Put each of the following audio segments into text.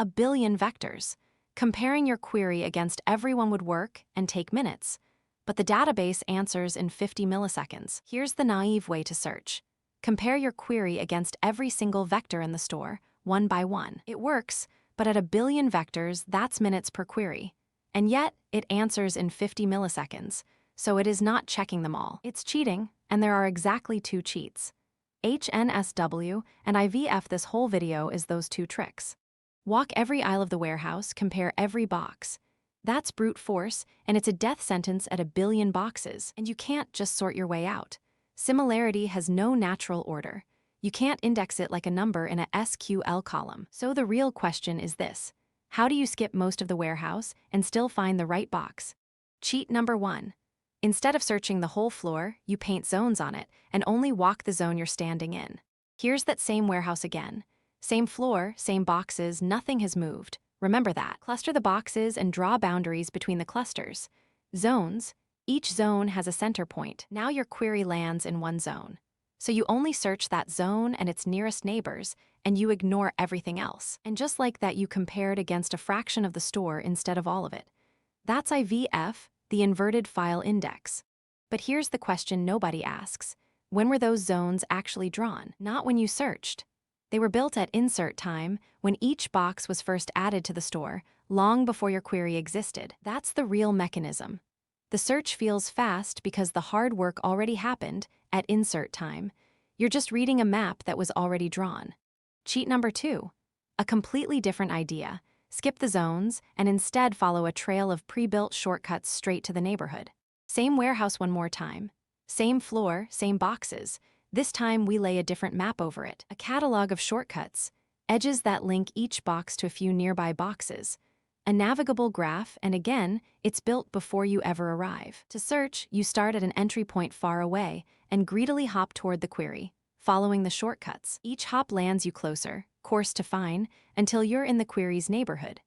A billion vectors. Comparing your query against everyone would work and take minutes, but the database answers in 50 milliseconds. Here's the naive way to search. Compare your query against every single vector in the store, one by one. It works, but at a billion vectors, that's minutes per query. And yet, it answers in 50 milliseconds, so it is not checking them all. It's cheating, and there are exactly two cheats. HNSW and IVF. This whole video is those two tricks. Walk every aisle of the warehouse, compare every box. That's brute force, and it's a death sentence at a billion boxes, and you can't just sort your way out. Similarity has no natural order. You can't index it like a number in a SQL column. So the real question is this: how do you skip most of the warehouse and still find the right box? Cheat number 1. Instead of searching the whole floor, you paint zones on it and only walk the zone you're standing in. Here's that same warehouse again. Same floor, same boxes, nothing has moved. Remember that. Cluster the boxes and draw boundaries between the clusters. Zones. Each zone has a center point. Now your query lands in one zone. So you only search that zone and its nearest neighbors, and you ignore everything else. And just like that, you compared against a fraction of the store instead of all of it. That's IVF, the inverted file index. But here's the question nobody asks. When were those zones actually drawn? Not when you searched. They were built at insert time, when each box was first added to the store, long before your query existed. That's the real mechanism. The search feels fast because the hard work already happened at insert time. You're just reading a map that was already drawn. Cheat number 2. A completely different idea. Skip the zones and instead follow a trail of pre-built shortcuts straight to the neighborhood. Same warehouse one more time. Same floor, same boxes. This time we lay a different map over it. A catalog of shortcuts. Edges that link each box to a few nearby boxes. A navigable graph, and again, it's built before you ever arrive. To search, you start at an entry point far away and greedily hop toward the query, following the shortcuts. Each hop lands you closer, course to fine, until you're in the query's neighborhood.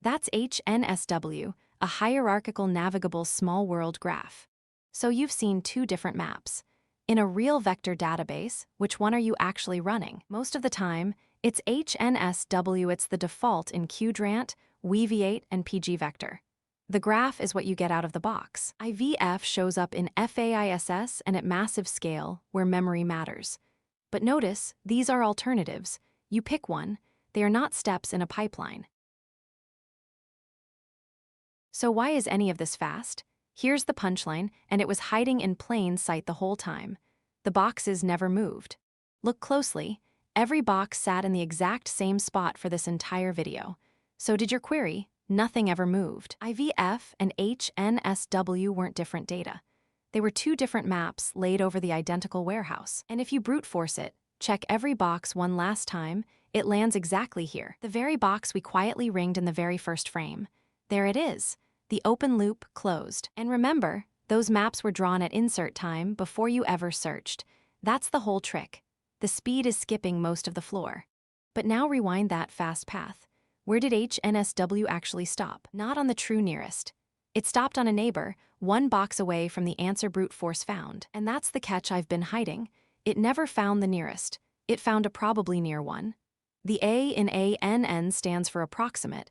That's HNSW, a hierarchical navigable small world graph. So you've seen two different maps. In a real vector database, which one are you actually running? Most of the time, it's HNSW. It's the default in Qdrant, Weaviate, and pgvector. The graph is what you get out of the box. IVF shows up in FAISS and at massive scale, where memory matters. But notice, these are alternatives. You pick one. They are not steps in a pipeline. So why is any of this fast? Here's the punchline, and it was hiding in plain sight the whole time. The boxes never moved. Look closely. Every box sat in the exact same spot for this entire video. So did your query. Nothing ever moved. IVF and HNSW weren't different data. They were two different maps laid over the identical warehouse. And if you brute force it, check every box one last time, it lands exactly here. The very box we quietly ringed in the very first frame. There it is. The open loop closed. And remember, those maps were drawn at insert time before you ever searched. That's the whole trick. The speed is skipping most of the floor. But now rewind that fast path. Where did HNSW actually stop? Not on the true nearest. It stopped on a neighbor, one box away from the answer brute force found. And that's the catch I've been hiding. It never found the nearest. It found a probably near one. The A in ANN stands for approximate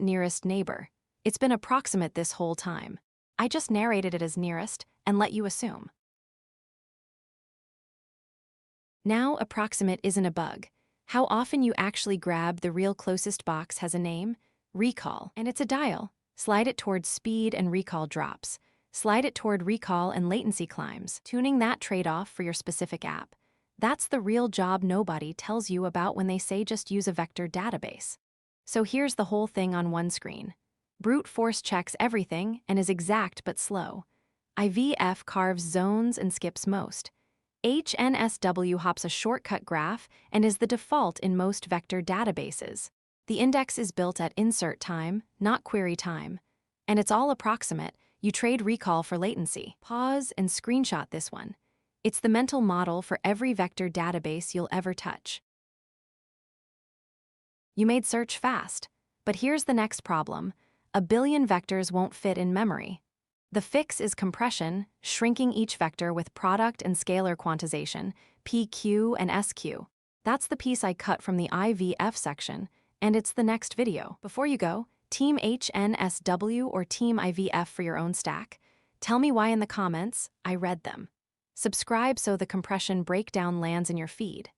nearest neighbor. It's been approximate this whole time. I just narrated it as nearest and let you assume. Now, approximate isn't a bug. How often you actually grab the real closest box has a name, recall, and it's a dial. Slide it toward speed and recall drops. Slide it toward recall and latency climbs, tuning that trade-off for your specific app. That's the real job nobody tells you about when they say just use a vector database. So here's the whole thing on one screen. Brute force checks everything and is exact but slow. IVF carves zones and skips most. HNSW hops a shortcut graph and is the default in most vector databases. The index is built at insert time, not query time. And it's all approximate. You trade recall for latency. Pause and screenshot this one. It's the mental model for every vector database you'll ever touch. You made search fast. But here's the next problem. A billion vectors won't fit in memory. The fix is compression, shrinking each vector with product and scalar quantization, PQ and SQ. That's the piece I cut from the IVF section, and it's the next video. Before you go, Team HNSW or Team IVF for your own stack? Tell me why in the comments. I read them. Subscribe so the compression breakdown lands in your feed.